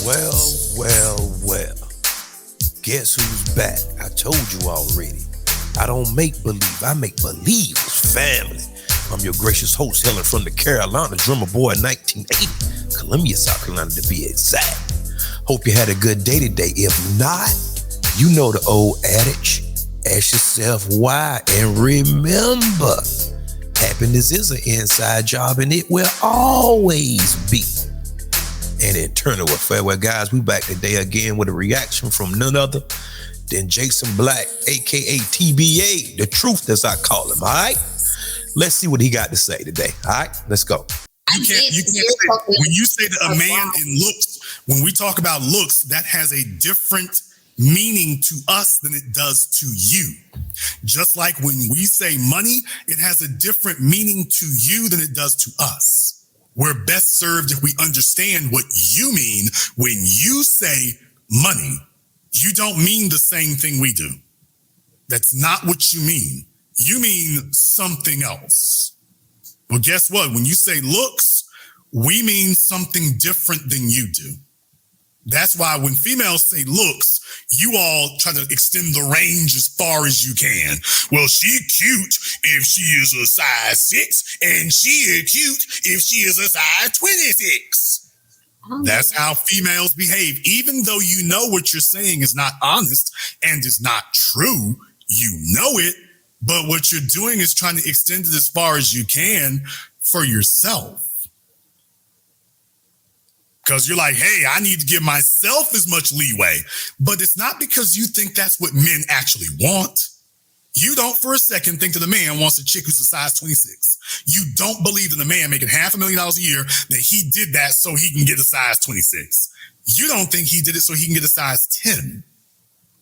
Well, well, well. Guess who's back? I told you already. I don't make believe, I make believe it's family. I'm your gracious host, hailing from the Carolina, drummer boy 1980, Columbia, South Carolina to be exact. Hope you had a good day today. If not, you know the old adage, ask yourself why, and remember, happiness is an inside job and it will always be an internal affair. Well, guys, we back today again with a reaction from none other than Jason Black, aka TBA, the truth as I call him. All right, let's see what he got to say today. All right, let's go. You can't say, when you say that a man in looks, when we talk about looks, that has a different meaning to us than it does to you. Just like when we say money, it has a different meaning to you than it does to us. We're best served if we understand what you mean when you say money. You don't mean the same thing we do. That's not what you mean. You mean something else. Well, guess what? When you say looks, we mean something different than you do. That's why when females say looks, you all try to extend the range as far as you can. Well, she cute if she is a size 6, and she is cute if she is a size 26. That's how females behave. Even though you know what you're saying is not honest and is not true, you know it, but what you're doing is trying to extend it as far as you can for yourself. Because you're like, hey, I need to give myself as much leeway. But it's not because you think that's what men actually want. You don't for a second think that a man wants a chick who's a size 26. You don't believe that a man making $500,000 a year, that he did that so he can get a size 26. You don't think he did it so he can get a size 10.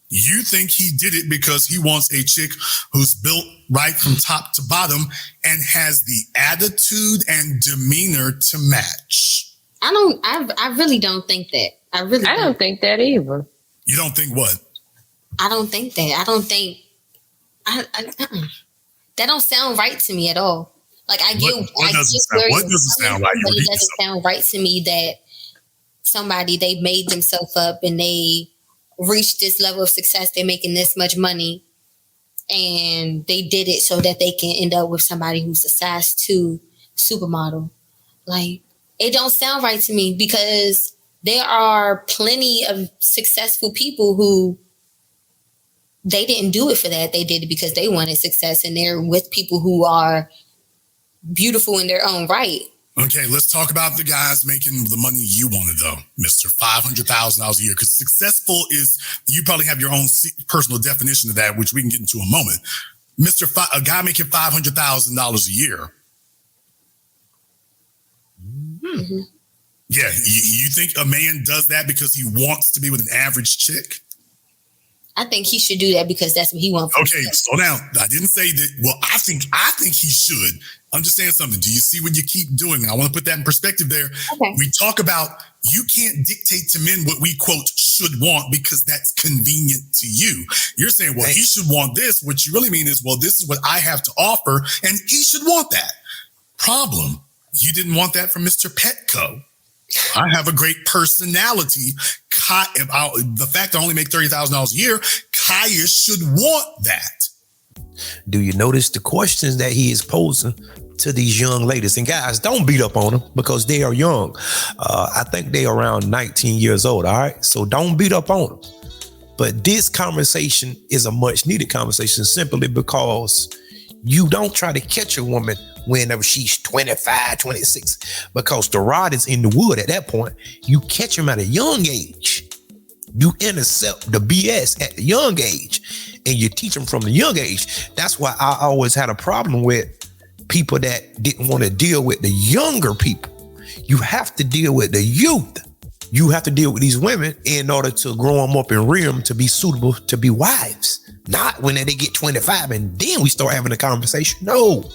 You think he did it because he wants a chick who's built right from top to bottom and has the attitude and demeanor to match. I really don't think that. I don't think that either. You don't think what? I don't think that. I don't think that don't sound right to me at all. Like what doesn't sound right? It doesn't sound right to me that somebody, they made themselves up and they reached this level of success. They're making this much money and they did it so that they can end up with somebody who's a size 2 supermodel. Like, it don't sound right to me because there are plenty of successful people who they didn't do it for that. They did it because they wanted success and they're with people who are beautiful in their own right. Okay, let's talk about the guys making the money you wanted though, Mr. $500,000 a year. Because successful is, you probably have your own personal definition of that, which we can get into in a moment. A guy making $500,000 a year. Mm-hmm. Yeah, you think a man does that because he wants to be with an average chick? I think he should do that because that's what he wants. Okay, slow down. I didn't say that. Well, I think he should. I'm just saying something. Do you see what you keep doing? I want to put that in perspective there. Okay. We talk about you can't dictate to men what we, quote, should want because that's convenient to you. You're saying, well, he should want this. What you really mean is, well, this is what I have to offer, and he should want that. Problem. You didn't want that from Mr. Petco. I have a great personality. The fact I only make $30,000 a year, Kaya should want that. Do you notice the questions that he is posing to these young ladies? And guys, don't beat up on them because they are young. I think they are around 19 years old, all right? So don't beat up on them. But this conversation is a much needed conversation simply because you don't try to catch a woman whenever she's 25, 26, because the rod is in the wood at that point. You catch them at a young age. You intercept the BS at the young age and you teach them from the young age. That's why I always had a problem with people that didn't want to deal with the younger people. You have to deal with the youth. You have to deal with these women in order to grow them up and rear them to be suitable to be wives. Not when they get 25 and then we start having a conversation. No.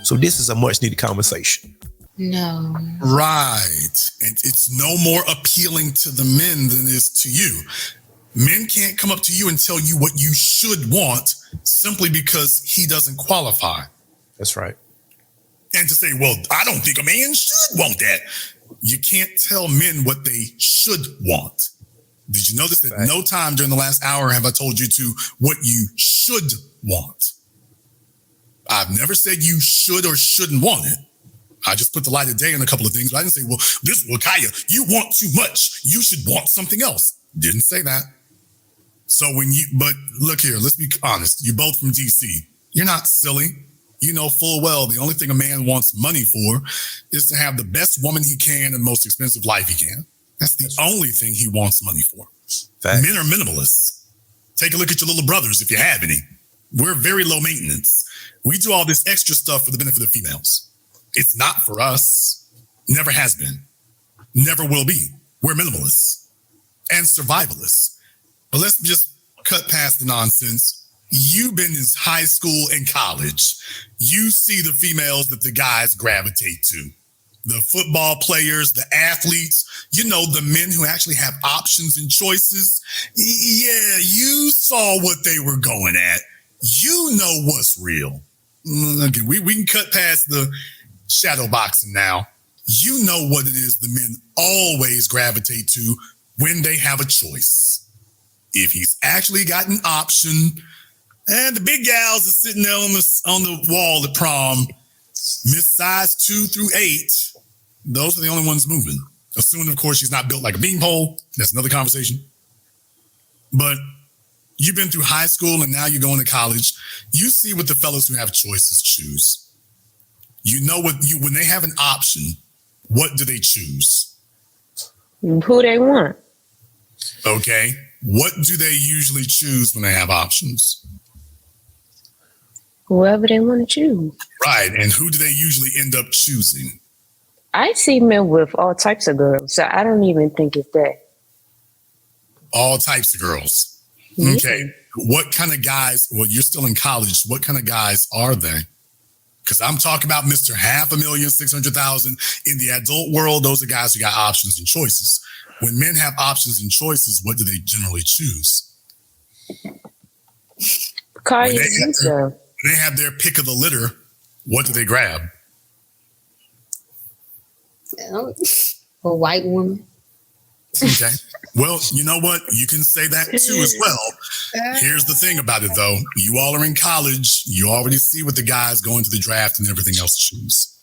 So this is a much needed conversation. No. Right. And it's no more appealing to the men than it is to you. Men can't come up to you and tell you what you should want simply because he doesn't qualify. That's right. And to say, well, I don't think a man should want that. You can't tell men what they should want. Did you notice that no time during the last hour have I told you to what you should want? I've never said you should or shouldn't want it. I just put the light of day on a couple of things. But I didn't say, well, Kaya, you want too much. You should want something else. Didn't say that. So but look here, let's be honest. You're both from DC. You're not silly. You know full well the only thing a man wants money for is to have the best woman he can and the most expensive life he can. That's the only thing he wants money for. Fact. Men are minimalists. Take a look at your little brothers if you have any. We're very low maintenance. We do all this extra stuff for the benefit of females. It's not for us. Never has been. Never will be. We're minimalists and survivalists. But let's just cut past the nonsense. You've been in high school and college. You see the females that the guys gravitate to. The football players, the athletes, the men who actually have options and choices. Yeah, you saw what they were going at. You know what's real. Okay, we can cut past the shadow boxing now. You know what it is the men always gravitate to when they have a choice. If he's actually got an option, and the big gals are sitting there on the wall at prom, miss size 2 through 8, those are the only ones moving. Assuming, of course, she's not built like a beanpole. That's another conversation. But you've been through high school and now you're going to college. You see what the fellas who have choices choose. You know when they have an option, what do they choose? Who they want. Okay. What do they usually choose when they have options? Whoever they want to choose. Right. And who do they usually end up choosing? I see men with all types of girls, so I don't even think it's that. All types of girls. Yeah. Okay. What kind of guys, well, you're still in college. What kind of guys are they? Because I'm talking about Mr. 500,600,000. In the adult world, those are guys who got options and choices. When men have options and choices, what do they generally choose? When they have their pick of the litter, what do they grab? A white woman. Okay. Well, you know what? You can say that too as well. Here's the thing about it, though. You all are in college. You already see what the guys going to the draft and everything else choose.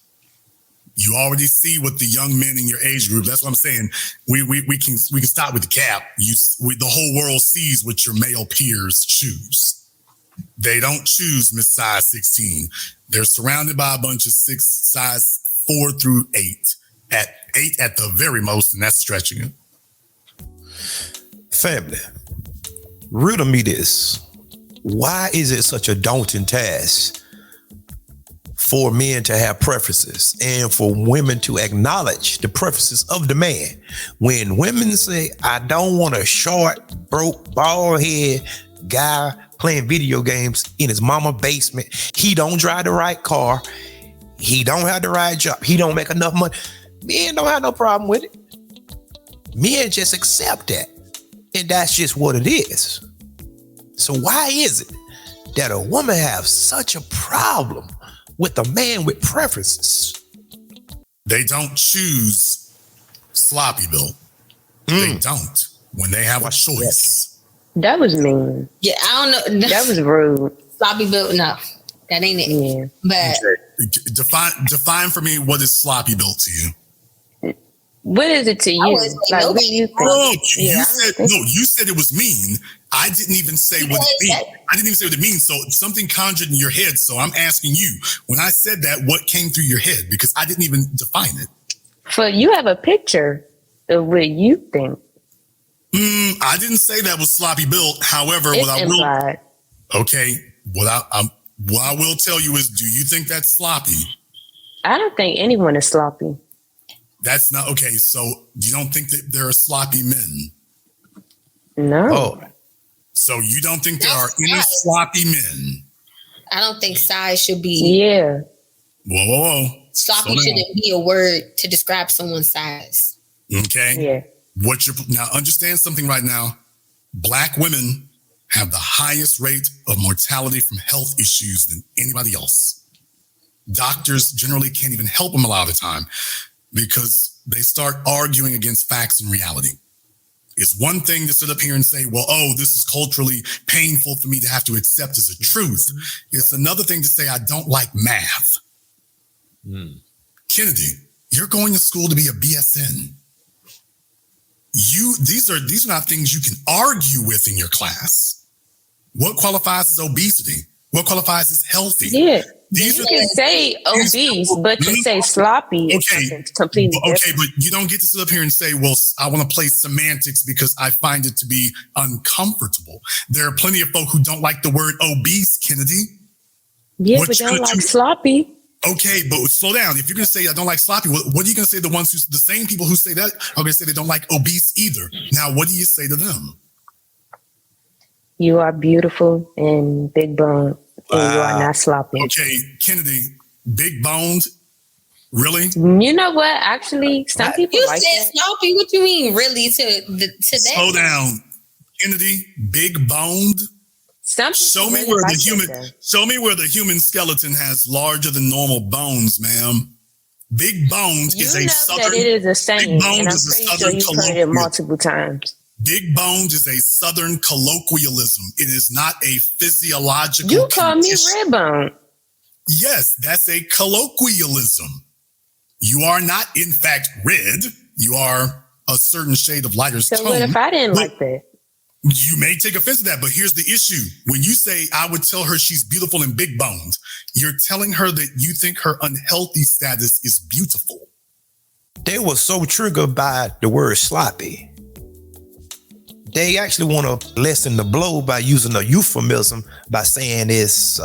You already see what the young men in your age group. That's what I'm saying. We can stop with the cap. The whole world sees what your male peers choose. They don't choose Miss Size 16. They're surrounded by a bunch of size 4 through 8. At 8 at the very most, and that's stretching it. Family, riddle me this. Why is it such a daunting task for men to have preferences and for women to acknowledge the preferences of the man? When women say, I don't want a short, broke, bald head guy playing video games in his mama basement. He don't drive the right car. He don't have the right job. He don't make enough money. Men don't have no problem with it. Men just accept that. And that's just what it is. So why is it that a woman has such a problem with a man with preferences? They don't choose sloppy Bill. They don't. When they have a choice. That was mean. Yeah, I don't know. That was rude. Sloppy built, no. That ain't it. Yeah. But define for me what is sloppy built to you. What is it to you? Like, what do you think? Oh, you said it was mean. I didn't even say what it means. I didn't even say what it means. So something conjured in your head. So I'm asking you, when I said that, what came through your head? Because I didn't even define it. For you have a picture of what you think. I didn't say that was sloppy built. However, It's what I implied. will, okay, what I will tell you is, do you think that's sloppy? I don't think anyone is sloppy. That's not okay. So you don't think that there are sloppy men? No. Oh. So you don't think there are any sloppy men? I don't think size should be. Yeah. Whoa. Sloppy shouldn't be a word to describe someone's size. Okay. Yeah. Now understand something right now. Black women have the highest rate of mortality from health issues than anybody else. doctors generally can't even help them a lot of the time because they start arguing against facts and reality. It's one thing to sit up here and say, well, oh, this is culturally painful for me to have to accept as a truth. It's another thing to say, I don't like math. Kennedy, you're going to school to be a BSN. These are not things you can argue with in your class. What qualifies as obesity? What qualifies as healthy? Yeah. You can say obese, but you say sloppy. Okay, completely okay, but you don't get to sit up here and say, well, I want to play semantics because I find it to be uncomfortable. There are plenty of folk who don't like the word obese, Kennedy. Yeah, but they don't like sloppy. Okay, but slow down. If you're going to say I don't like sloppy, what are you going to say? The same people who say that are going to say they don't like obese either. Now, what do you say to them? You are beautiful and big boned, and you are not sloppy. Okay, Kennedy, big boned, really? You know what? Actually, some people you like said that. sloppy. What you mean, really? To that? Slow down, Kennedy, big boned. Show me where the human skeleton has larger than normal bones, ma'am. Big boned is a southern. That it is a saying, and I'm pretty sure you've heard it multiple times. Big boned is a southern colloquialism. It is not a physiological. You call me red bone. Yes, that's a colloquialism. You are not, in fact, red. You are a certain shade of lighter tone. So what if I didn't like that? You may take offense to that, but here's the issue. When you say, I would tell her she's beautiful and big boned, you're telling her that you think her unhealthy status is beautiful. They were so triggered by the word sloppy. They actually want to lessen the blow by using a euphemism by saying it's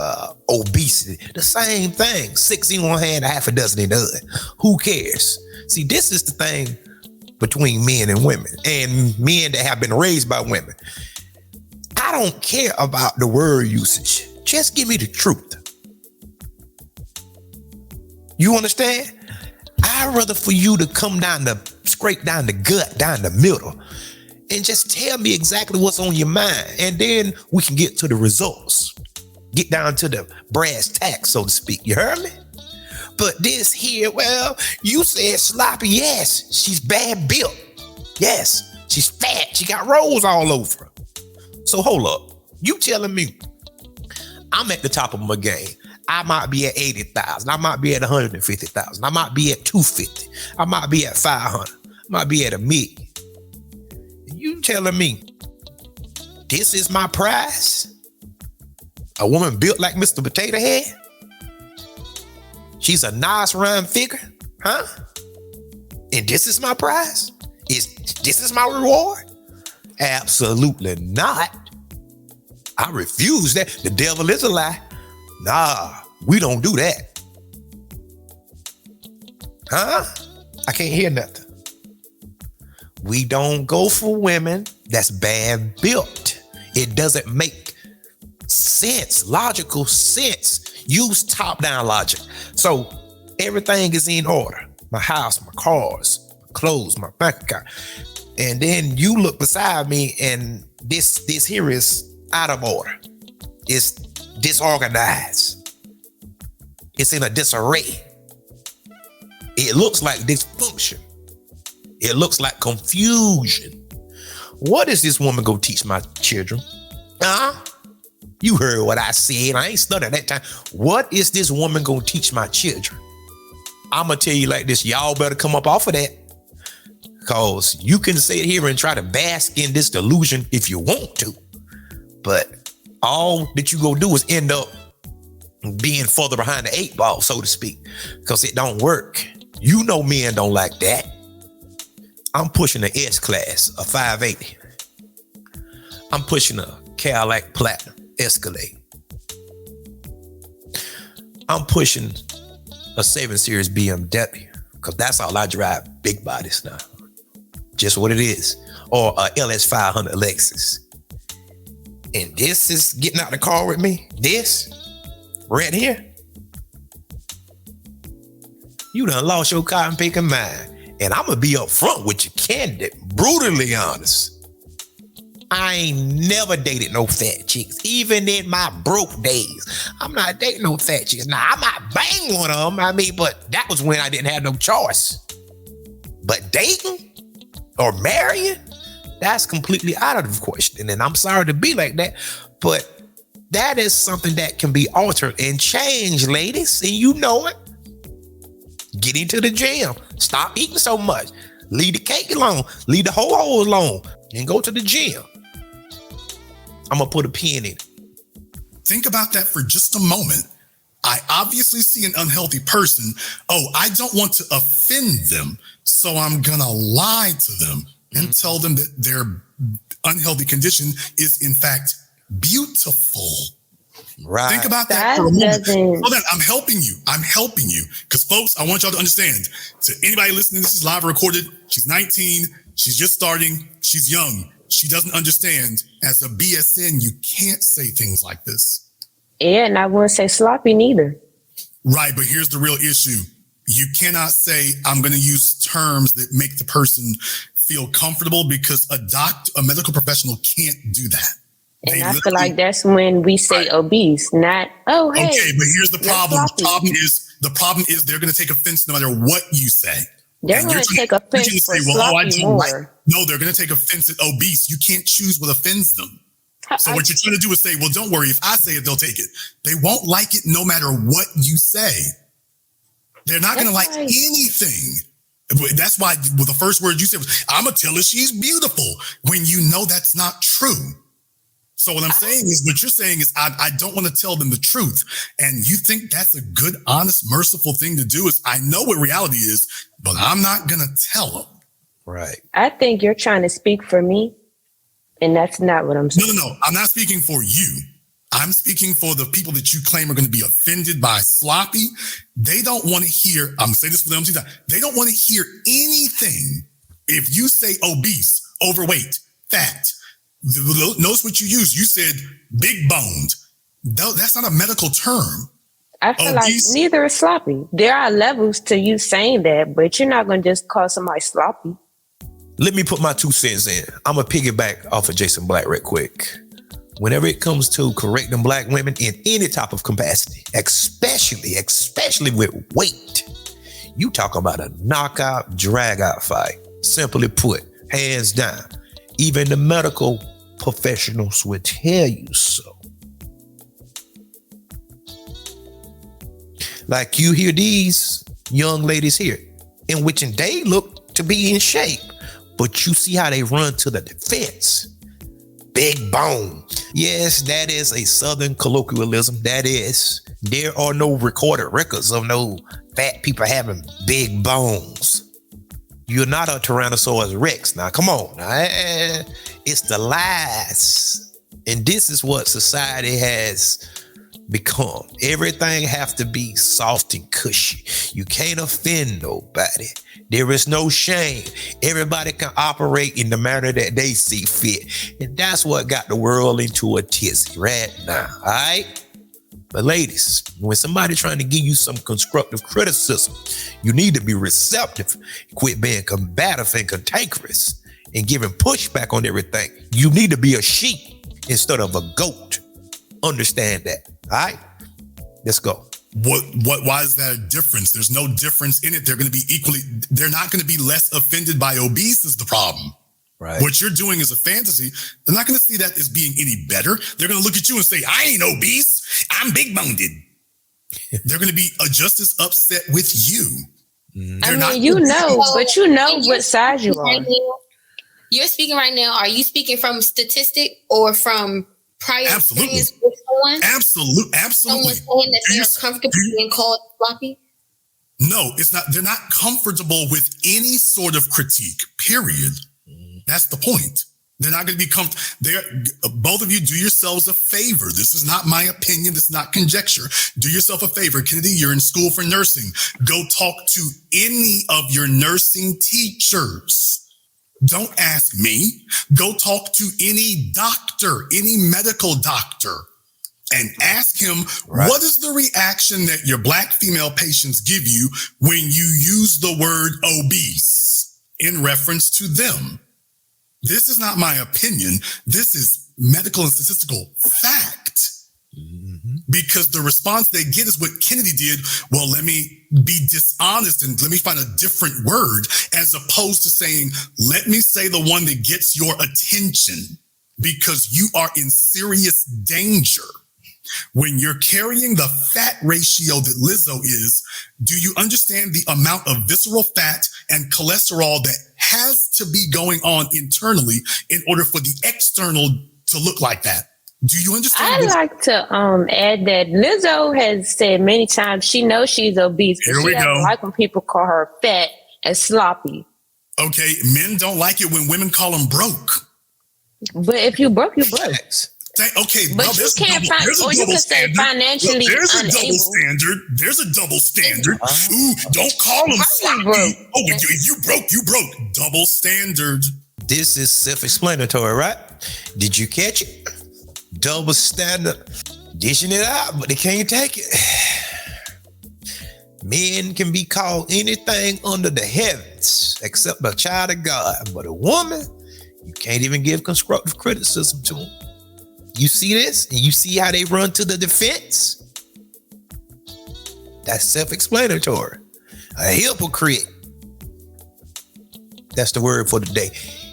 obesity. The same thing. 6 in one hand, half a dozen in the other. Who cares? See, this is the thing between men and women, and men that have been raised by women. I don't care about the word usage. Just give me the truth. You understand? I'd rather for you to come scrape down the gut, down the middle, and just tell me exactly what's on your mind. And then we can get to the results. Get down to the brass tacks, so to speak. You heard me? But this here, well, you said sloppy. Yes, she's bad built. Yes, she's fat. She got rolls all over her. So hold up. You telling me I'm at the top of my game. I might be at 80,000. I might be at 150,000. I might be at 250. I might be at 500. I might be at $1 million. You telling me this is my prize? A woman built like Mr. Potato Head? She's a nice round figure, huh? And this is my prize? This is my reward? Absolutely not. I refuse that. The devil is a lie. Nah, we don't do that. Huh? I can't hear nothing. We don't go for women that's bad built. It doesn't make sense, logical sense. Use top-down logic. So everything is in order. My house, my cars, my clothes, my bank account. And then you look beside me and this here is out of order. It's disorganized. It's in a disarray. It looks like dysfunction. It looks like confusion. What is this woman gonna teach my children? You heard what I said. I ain't stuttering that time. What is this woman gonna teach my children? I'm gonna tell you like this. Y'all better come up off of that. Because you can sit here and try to bask in this delusion if you want to. But all that you gonna do is end up being further behind the 8 ball, so to speak. Because it don't work. You know men don't like that. I'm pushing the S-Class, a 580. I'm pushing a Cadillac Platinum Escalade. I'm pushing a 7 Series BMW, because that's all I drive, big bodies now. Just what it is. Or a LS500 Lexus. And this is getting out the car with me. This right here. You done lost your cotton picking mind. And I'm going to be up front with you, candid, brutally honest. I ain't never dated no fat chicks. Even in my broke days, I'm not dating no fat chicks. Now, I might bang one of them. I mean, but that was when I didn't have no choice. But dating or marrying, that's completely out of the question. And I'm sorry to be like that, but that is something that can be altered and changed, ladies. And you know it. Get into the gym. Stop eating so much. Leave the cake alone. Leave the whole alone. And go to the gym. I'm going to put a pin in it. Think about that for just a moment. I obviously see an unhealthy person. Oh, I don't want to offend them, so I'm going to lie to them and tell them that their unhealthy condition is, in fact, beautiful. Right. Think about that for a moment. Hold on, I'm helping you. Because, folks, I want y'all to understand. To anybody listening, this is live recorded. She's 19. She's just starting. She's young. She doesn't understand. As a BSN, you can't say things like this. Yeah, and I wouldn't say sloppy neither. Right, but here's the real issue. You cannot say, I'm going to use terms that make the person feel comfortable, because a medical professional can't do that. And I feel like that's when we say obese, not, oh, hey. Okay, but here's the problem. The problem is they're going to take offense no matter what you say. They're going to take offense for sloppy more. No, they're going to take offense at obese. You can't choose what offends them. So what you're trying to do is say, well, don't worry. If I say it, they'll take it. They won't like it no matter what you say. They're not going to like anything. That's why the first word you said was, I'm going to tell her she's beautiful, when you know that's not true. So what I'm saying is, what you're saying is, I don't want to tell them the truth. And you think that's a good, honest, merciful thing to do. Is I know what reality is, but I'm not going to tell them. Right. I think you're trying to speak for me. And that's not what I'm saying. No. I'm not speaking for you. I'm speaking for the people that you claim are going to be offended by sloppy. They don't want to hear, I'm going to say this for them too. They don't want to hear anything. If you say obese, overweight, fat, notice what you use. You said big boned. That's not a medical term. I feel like neither is sloppy. There are levels to you saying that, but you're not going to just call somebody sloppy. Let me put my 2 cents in. I'm going to piggyback off of Jason Black real quick. Whenever it comes to correcting black women in any type of capacity, especially with weight, you talk about a knockout, drag out fight. Simply put, hands down. Even the medical professionals would tell you so. Like you hear these young ladies here, in which they look to be in shape, but you see how they run to the defense. Big bone. Yes, that is a Southern colloquialism. That is, there are no recorded records of no fat people having big bones. You're not a Tyrannosaurus Rex. Now, come on. It's the lies. And this is what society has become. Everything has to be soft and cushy. You can't offend nobody. There is no shame. Everybody can operate in the manner that they see fit. And that's what got the world into a tizzy right now. All right? But ladies, when somebody trying to give you some constructive criticism, you need to be receptive. Quit being combative and cantankerous and giving pushback on everything. You need to be a sheep instead of a goat. Understand that. All right? Let's go. Why is that a difference? There's no difference in it. They're going to be they're not going to be less offended by obese is the problem. Right. What you're doing is a fantasy. They're not going to see that as being any better. They're going to look at you and say, I ain't obese. I'm big boned. They're going to be just as upset with you. But you know what size you are. Right now, you're speaking right now. Are you speaking from statistic or from prior experience with someone? Absolutely. Someone saying that they're comfortable being called sloppy? No, it's not. They're not comfortable with any sort of critique, period. That's the point. They're not going to be comfortable. Both of you do yourselves a favor. This is not my opinion. This is not conjecture. Do yourself a favor. Kennedy, you're in school for nursing. Go talk to any of your nursing teachers. Don't ask me. Go talk to any doctor, any medical doctor, and ask him, what is the reaction that your black female patients give you when you use the word obese in reference to them? This is not my opinion. This is medical and statistical fact. Mm-hmm. Because the response they get is what Kennedy did. Well, let me be dishonest and let me find a different word, as opposed to saying, let me say the one that gets your attention, because you are in serious danger. When you're carrying the fat ratio that Lizzo is, do you understand the amount of visceral fat and cholesterol that has to be going on internally in order for the external to look like that? Do you understand? I'd like to add that Lizzo has said many times she knows she's obese. Here we go. She doesn't like when people call her fat and sloppy. Okay, men don't like it when women call them broke. But if you broke, you broke. Okay, but you can't find, or you can say financially unable. There's a double standard. Ooh, don't call them sloppy. Oh, but if you broke, you broke. Double standard. This is self-explanatory, right? Did you catch it? Double standard, dishing it out, but they can't take it. Men can be called anything under the heavens except a child of God, but a woman, you can't even give constructive criticism to them. You see this? And you see how they run to the defense? That's self-explanatory. A hypocrite. That's the word for today.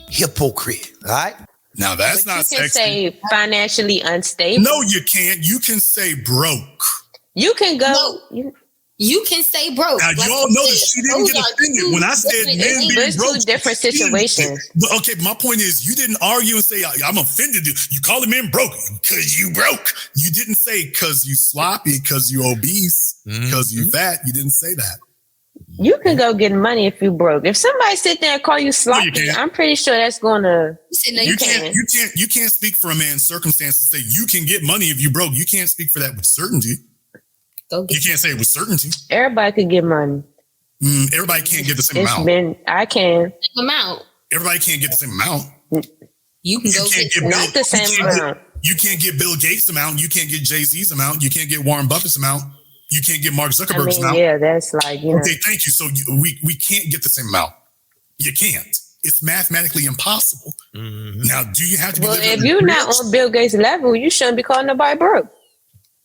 Hypocrite, all right? Now that's not sexy. You can say financially unstable. No, you can't. You can say broke. You can go. No. You can say broke. Now, you all know that she didn't get offended when I said men being broke. Two different situations. But okay, my point is, you didn't argue and say, I'm offended. You call men broke because you broke. You didn't say because you sloppy, because you obese, because you fat. You didn't say that. You can go get money if you broke. If somebody sit there and call you sloppy, I'm pretty sure that's going to. You can't speak for a man's circumstances and say you can get money if you broke. You can't speak for that with certainty. You can't say it with certainty. Everybody could get money. Everybody can't get the same amount. I can. Amount. Everybody can't get the same amount. You can go get not the same amount. You can't get Bill Gates' amount. You can't get Jay-Z's amount. You can't get Warren Buffett's amount. You can't get Mark Zuckerberg's amount. Yeah, that's like, Okay, thank you. So we can't get the same amount. You can't. It's mathematically impossible. Mm-hmm. Now, do you have to be if you're not on Bill Gates' level, you shouldn't be calling nobody broke.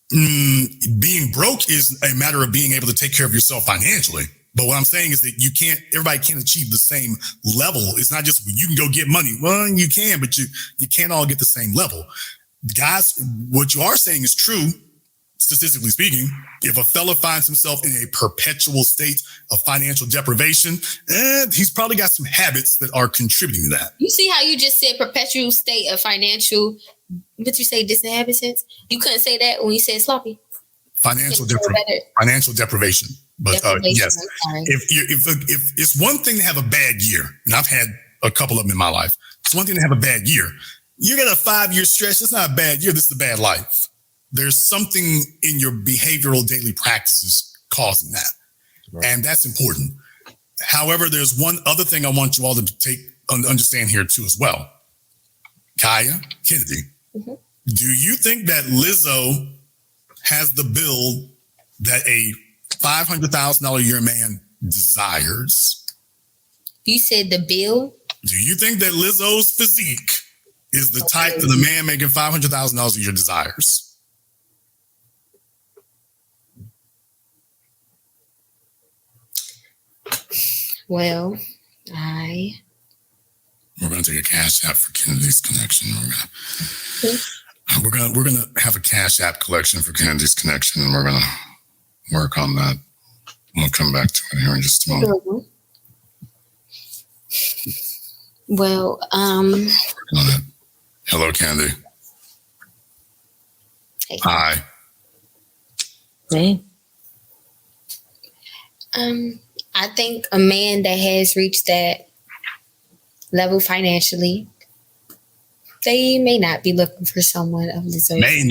Being broke is a matter of being able to take care of yourself financially. But what I'm saying is that everybody can't achieve the same level. It's not just you can go get money. Well, you can, but you can't all get the same level. Guys, what you are saying is true. Statistically speaking, if a fella finds himself in a perpetual state of financial deprivation, he's probably got some habits that are contributing to that. You see how you just said perpetual state of financial, but you say disinhabitants? You couldn't say that when you said sloppy. Financial deprivation. But yes, if it's one thing to have a bad year, and I've had a couple of them in my life, it's one thing to have a bad year. You got a 5-year stretch. It's not a bad year. This is a bad life. There's something in your behavioral daily practices causing that. Right. And that's important. However, there's one other thing I want you all to understand here too as well. Kaya, Kennedy, do you think that Lizzo has the build that a $500,000 a year man desires? You said the bill? Do you think that Lizzo's physique is the type that the man making $500,000 a year desires? Well, we're going to take a cash app for Kennedy's connection. We're going to have a cash app collection for Kennedy's connection, and we're going to work on that. We'll come back to it here in just a moment. Well, hello, Kennedy. Hey. Hi. Hey. I think a man that has reached that level financially, they may not be looking for someone of this age. May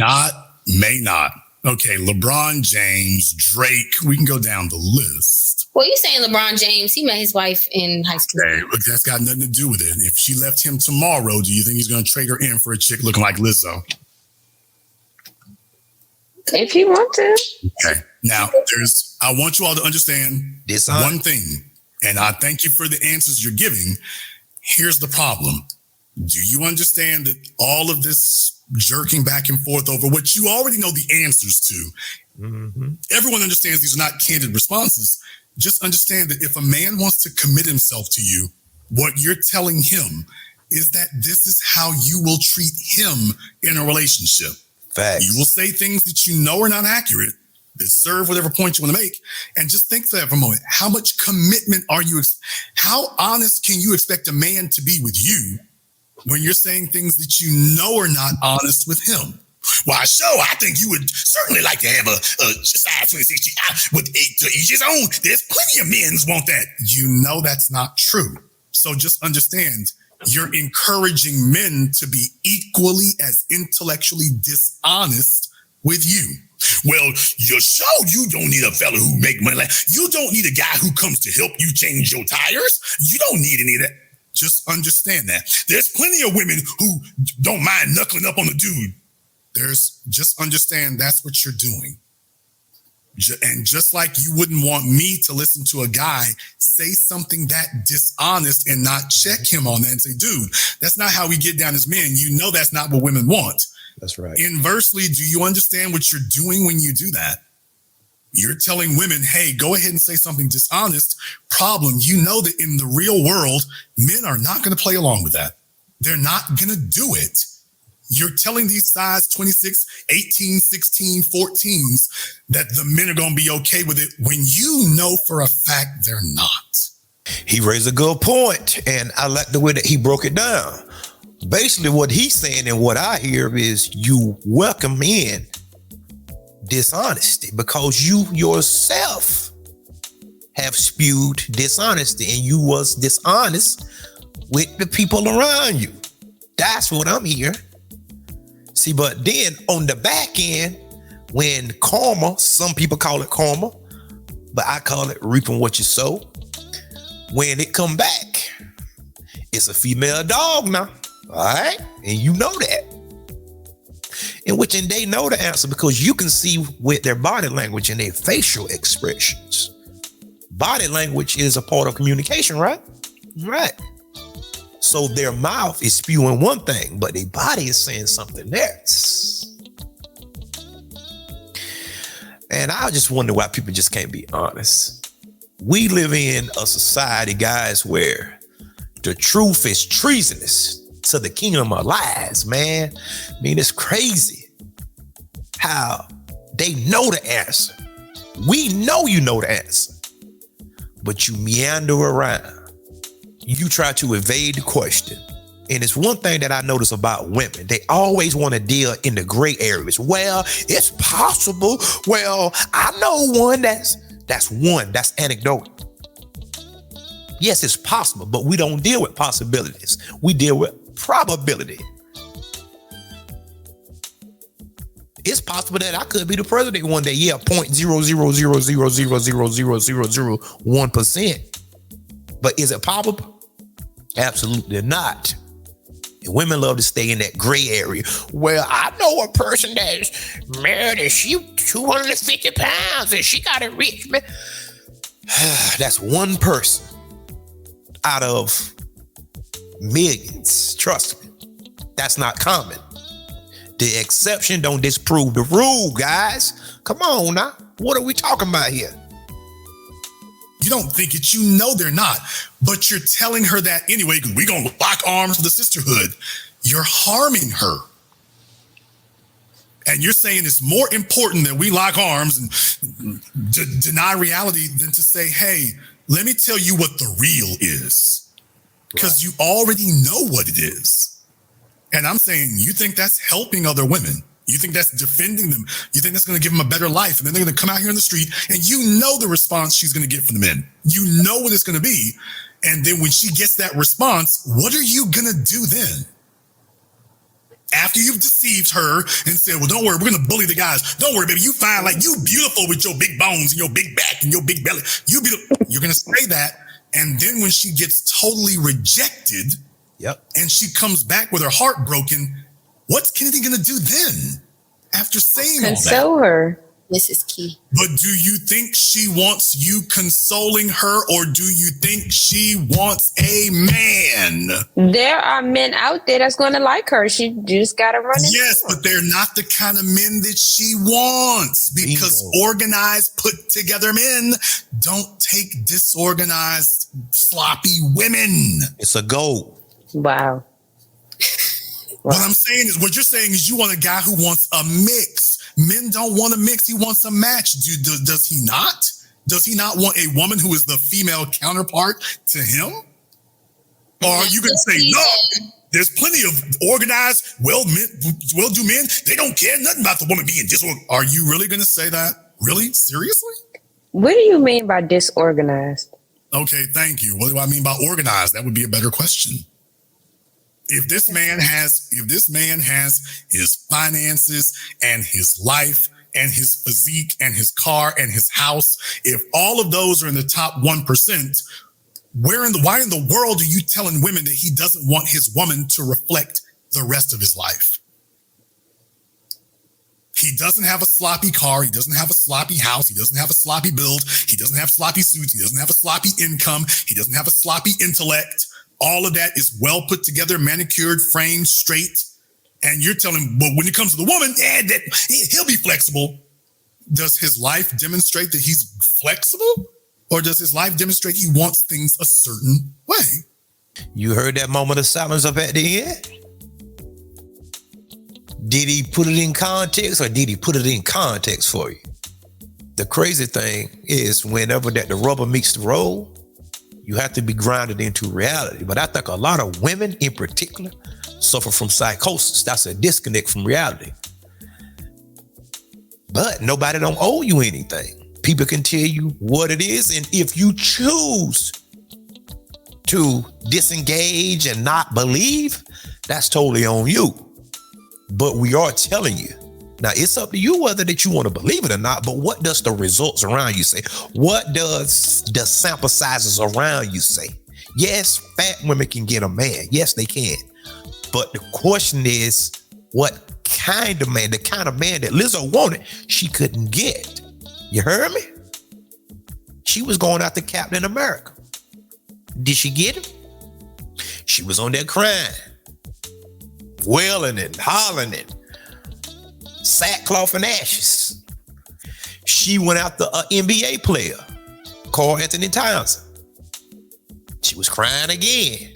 not. Okay, LeBron James, Drake, we can go down the list. Well, you're saying LeBron James, he met his wife in high school. Okay, look, that's got nothing to do with it. If she left him tomorrow, do you think he's going to trade her in for a chick looking like Lizzo? If he wants to. Okay. Now, I want you all to understand one thing, and I thank you for the answers you're giving. Here's the problem. Do you understand that all of this jerking back and forth over what you already know the answers to? Mm-hmm. Everyone understands these are not candid responses. Just understand that if a man wants to commit himself to you, what you're telling him is that this is how you will treat him in a relationship. Facts. You will say things that you know are not accurate, that serve whatever point you want to make. And just think for that for a moment. How much commitment are you? How honest can you expect a man to be with you when you're saying things that you know are not honest with him? Why, I think you would certainly like to have a size 26 with 8 to each his own. There's plenty of men want that. You know that's not true. So just understand, you're encouraging men to be equally as intellectually dishonest with you. Well, you don't need a fella who make money. You don't need a guy who comes to help you change your tires. You don't need any of that. Just understand that. There's plenty of women who don't mind knuckling up on the dude. Just understand that's what you're doing. And just like you wouldn't want me to listen to a guy say something that dishonest and not check him on that and say, dude, that's not how we get down as men. You know that's not what women want. That's right. Inversely, do you understand what you're doing when you do that? You're telling women, hey, go ahead and say something dishonest. Problem, you know that in the real world, men are not going to play along with that. They're not going to do it. You're telling these size 26, 18, 16, 14s that the men are going to be okay with it when you know for a fact they're not. He raised a good point, and I like the way that he broke it down. Basically, what he's saying and what I hear is you welcome in dishonesty because you yourself have spewed dishonesty and you was dishonest with the people around you. That's what I'm hearing. See, but then on the back end, when karma, some people call it karma, but I call it reaping what you sow. When it come back, it's a female dog now, all right? And you know that. In which and they know the answer because you can see with their body language and their facial expressions. Body language is a part of communication, right? Right. So their mouth is spewing one thing, but their body is saying something else. And I just wonder why people just can't be honest. We live in a society, guys, where the truth is treasonous to the kingdom of lies, man. I mean, it's crazy how they know the answer. We know you know the answer, but you meander around. You try to evade the question. And it's one thing that I notice about women. They always want to deal in the gray areas. Well, it's possible. Well, I know one that's anecdotal. Yes, it's possible, but we don't deal with possibilities. We deal with probability. It's possible that I could be the president one day. Yeah, 0.00000000001%. But is it probable? Absolutely not. And women love to stay in that gray area. Well, I know a person that's married and she 250 pounds and she got it rich, man. That's one person out of millions. Trust me. That's not common. The exception don't disprove the rule, guys. Come on now. What are we talking about here? You don't think it, you know they're not, but you're telling her that anyway, because we're going to lock arms with the sisterhood. You're harming her. And you're saying it's more important that we lock arms and deny reality than to say, hey, let me tell you what the real is. Because you already know what it is. And I'm saying, you think that's helping other women. You think that's defending them. You think that's going to give them a better life. And then they're going to come out here in the street and you know the response she's going to get from the men. You know what it's going to be. And then when she gets that response, what are you going to do then? After you've deceived her and said, well, don't worry, we're going to bully the guys. Don't worry, baby, you fine. Like, you beautiful with your big bones and your big back and your big belly. You're going to say that. And then when she gets totally rejected, and she comes back with her heart broken, what's Kennedy going to do then after saying all that? Console her. This is key. But do you think she wants you consoling her, or do you think she wants a man? There are men out there that's going to like her. She just got to run it. Yes, but they're not the kind of men that she wants, because organized, put together men don't take disorganized, sloppy women. It's a goal. Wow. What I'm saying is, what you're saying is you want a guy who wants a mix. Men don't want a mix. He wants a match. Does he not? Does he not want a woman who is the female counterpart to him? Or are you going to say, no, there's plenty of organized, well-do men. They don't care nothing about the woman being disorganized. Are you really going to say that? Really? Seriously? What do you mean by disorganized? Okay, thank you. What do I mean by organized? That would be a better question. If this man has his finances and his life and his physique and his car and his house, if all of those are in the top 1%, why in the world are you telling women that he doesn't want his woman to reflect the rest of his life? He doesn't have a sloppy car. He doesn't have a sloppy house. He doesn't have a sloppy build. He doesn't have sloppy suits. He doesn't have a sloppy income. He doesn't have a sloppy intellect. All of that is well put together, manicured, framed, straight. And you're telling him, but when it comes to the woman, he'll be flexible. Does his life demonstrate that he's flexible? Or does his life demonstrate he wants things a certain way? You heard that moment of silence up at the end? Did he put it in context, or did he put it in context for you? The crazy thing is, whenever that the rubber meets the road, you have to be grounded into reality. But I think a lot of women in particular suffer from psychosis. That's a disconnect from reality. But nobody don't owe you anything. People can tell you what it is. And if you choose to disengage and not believe, that's totally on you. But we are telling you. Now, it's up to you whether that you want to believe it or not, but what does the results around you say? What does the sample sizes around you say? Yes, fat women can get a man. Yes, they can. But the question is, what kind of man? The kind of man that Lizzo wanted, she couldn't get. You heard me? She was going after Captain America. Did she get him? She was on there crying, wailing and hollering and sackcloth and ashes. She went after an NBA player, Karl Anthony Towns. She was crying again.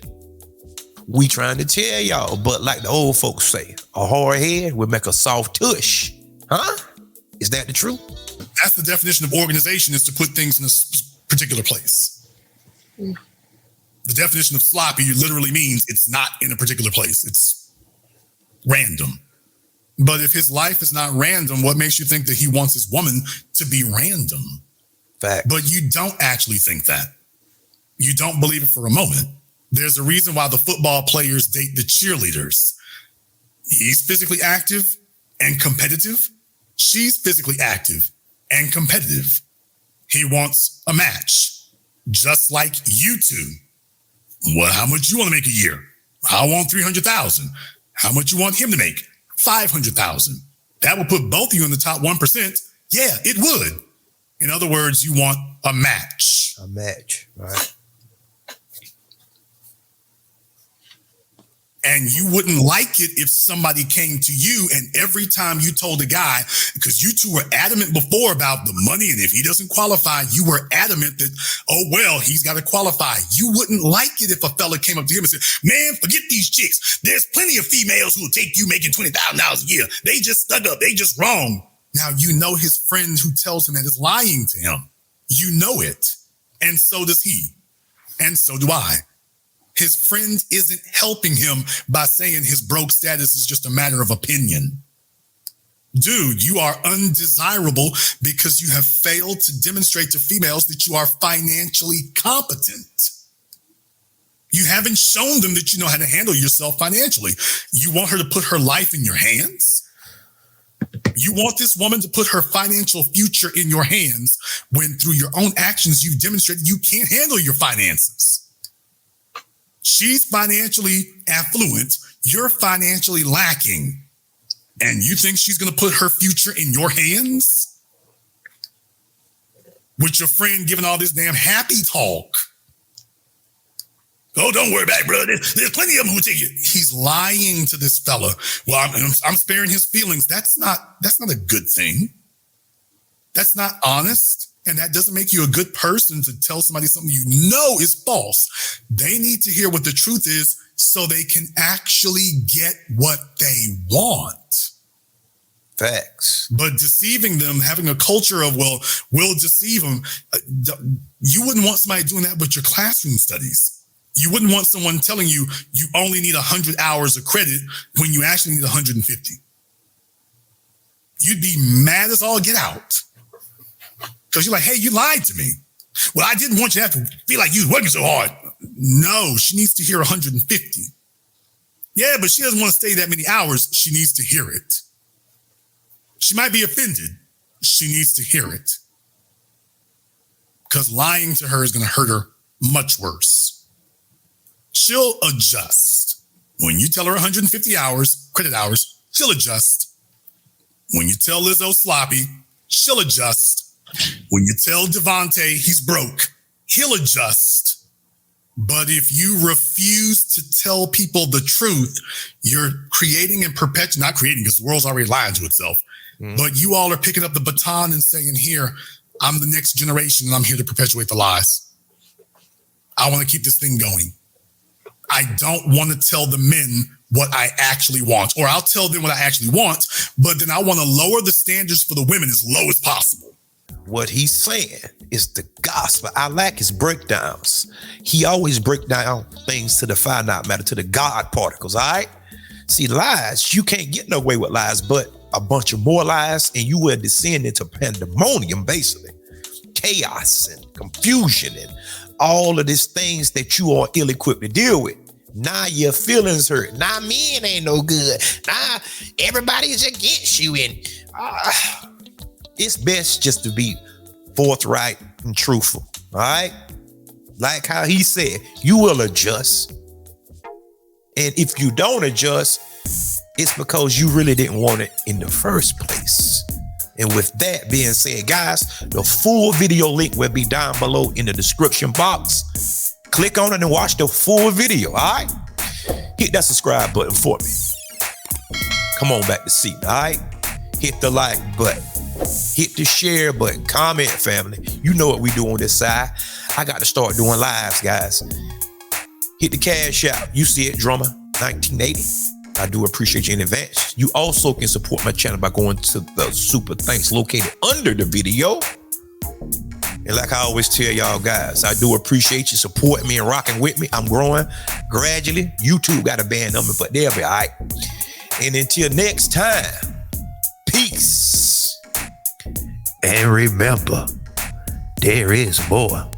We trying to tell y'all, but like the old folks say, a hard head would make a soft tush. Huh? Is that the truth? That's the definition of organization, is to put things in a particular place. The definition of sloppy literally means it's not in a particular place. It's random. But if his life is not random, what makes you think that he wants his woman to be random? Fact. But you don't actually think that. You don't believe it for a moment. There's a reason why the football players date the cheerleaders. He's physically active and competitive. She's physically active and competitive. He wants a match, just like you two. Well, how much you want to make a year? I want $300,000. How much you want him to make? $500,000. That would put both of you in the top 1%. Yeah, it would. In other words, you want a match. A match, right? And you wouldn't like it if somebody came to you and every time you told a guy, because you two were adamant before about the money, and if he doesn't qualify, you were adamant that, oh, well, he's got to qualify. You wouldn't like it if a fella came up to him and said, man, forget these chicks. There's plenty of females who will take you making $20,000 a year. They just stuck up. They just wrong. Now, you know his friend who tells him that is lying to him. You know it. And so does he. And so do I. His friend isn't helping him by saying his broke status is just a matter of opinion. Dude, you are undesirable because you have failed to demonstrate to females that you are financially competent. You haven't shown them that you know how to handle yourself financially. You want her to put her life in your hands? You want this woman to put her financial future in your hands when through your own actions you've demonstrated you can't handle your finances. She's financially affluent. You're financially lacking. And you think she's going to put her future in your hands? with your friend giving all this damn happy talk. Oh, don't worry about it, bro. There's plenty of them who tell you. He's lying to this fella. Well, I'm sparing his feelings. That's not a good thing. That's not honest. And that doesn't make you a good person to tell somebody something you know is false. They need to hear what the truth is so they can actually get what they want. Facts. But deceiving them, having a culture of, well, we'll deceive them. You wouldn't want somebody doing that with your classroom studies. You wouldn't want someone telling you you only need 100 hours of credit when you actually need 150. You'd be mad as all get out. Because you're like, hey, you lied to me. Well, I didn't want you to have to feel like you was working so hard. No, she needs to hear 150. Yeah, but she doesn't want to stay that many hours. She needs to hear it. She might be offended. She needs to hear it. Because lying to her is going to hurt her much worse. She'll adjust. When you tell her 150 hours, credit hours, she'll adjust. When you tell Lizzo sloppy, she'll adjust. When you tell Devontae he's broke, he'll adjust. But if you refuse to tell people the truth, you're creating and perpetuating, not creating because the world's already lying to itself, but you all are picking up the baton and saying, here, I'm the next generation and I'm here to perpetuate the lies. I want to keep this thing going. I don't want to tell the men what I actually want, or I'll tell them what I actually want, but then I want to lower the standards for the women as low as possible. What he's saying is the gospel. I like his breakdowns. He always break down things to the finite matter, to the God particles, all right? See, lies, you can't get no way with lies, but a bunch of more lies, and you will descend into pandemonium, basically. Chaos and confusion and all of these things that you are ill-equipped to deal with. Now your feelings hurt. Now men ain't no good. Now everybody's against you. And it's best just to be forthright and truthful. All right? Like how he said, you will adjust. And if you don't adjust, it's because you really didn't want it in the first place. And with that being said, guys, the full video link will be down below in the description box. Click on it and watch the full video, all right? Hit that subscribe button for me. Come on back to see, all right? Hit the like button. Hit the share button. Comment, family. You know what we do on this side. I got to start doing lives, guys. Hit the cash out. You see it, Drummer 1980. I do appreciate you in advance. You also can support my channel by going to the super thanks located under the video. And like I always tell y'all guys, I do appreciate you supporting me and rocking with me. I'm growing gradually. YouTube got a band number, but they'll be all right. And until next time, peace. And remember, there is more.